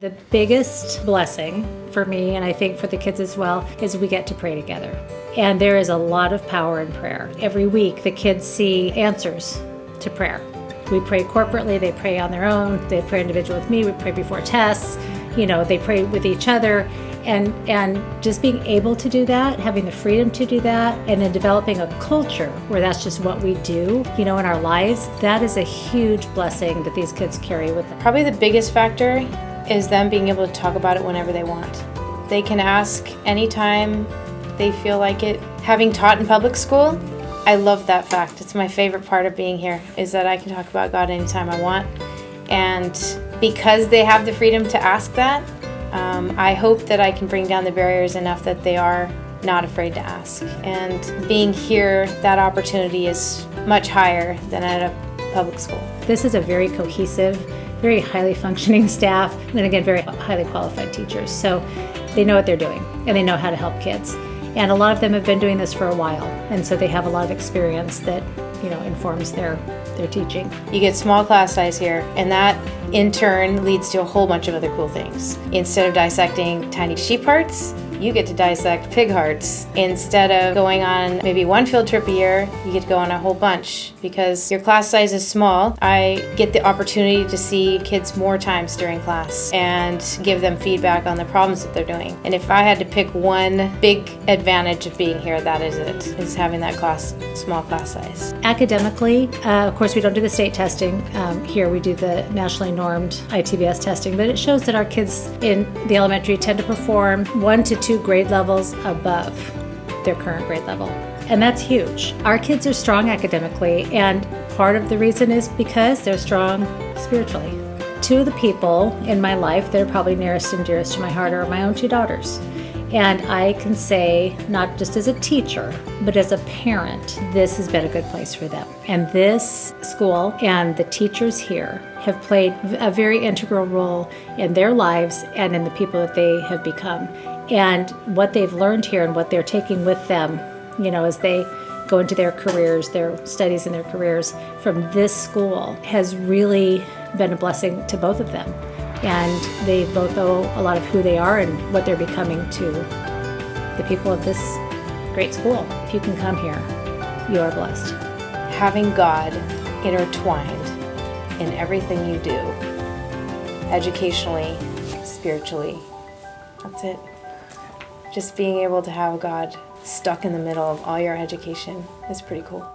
The biggest blessing for me, and I think for the kids as well, is we get to pray together. And there is a lot of power in prayer. Every week, the kids see answers to prayer. We pray corporately, they pray on their own, they pray individually with me, we pray before tests, they pray with each other. And just being able to do that, having the freedom to do that, and then developing a culture where that's just what we do, in our lives, that is a huge blessing that these kids carry with them. Probably the biggest factor is them being able to talk about it whenever they want. They can ask anytime they feel like it. Having taught in public school, I love that fact. It's my favorite part of being here, is that I can talk about God anytime I want. And because they have the freedom to ask that, I hope that I can bring down the barriers enough that they are not afraid to ask. And being here, that opportunity is much higher than at a public school. This is a very cohesive, very highly functioning staff, and again, very highly qualified teachers. So they know what they're doing, and they know how to help kids. And a lot of them have been doing this for a while, and so they have a lot of experience that, informs their teaching. You get small class size here, and that in turn leads to a whole bunch of other cool things. Instead of dissecting tiny sheep hearts, you get to dissect pig hearts. Instead of going on maybe one field trip a year, you get to go on a whole bunch. Because your class size is small, I get the opportunity to see kids more times during class and give them feedback on the problems that they're doing. And if I had to pick one big advantage of being here, that is it, is having that small class size. Academically, of course, we don't do the state testing. Here we do the nationally normed ITBS testing, but it shows that our kids in the elementary tend to perform 1 to 2 grade levels above their current grade level. And that's huge. Our kids are strong academically, and part of the reason is because they're strong spiritually. 2 of the people in my life that are probably nearest and dearest to my heart are my own 2 daughters. And I can say, not just as a teacher, but as a parent, this has been a good place for them. And this school and the teachers here have played a very integral role in their lives and in the people that they have become. And what they've learned here and what they're taking with them, as they go into their careers, their studies and their careers from this school has really been a blessing to both of them. And they both owe a lot of who they are and what they're becoming to the people of this great school. If you can come here, you are blessed. Having God intertwined in everything you do, educationally, spiritually, that's it. Just being able to have God stuck in the middle of all your education is pretty cool.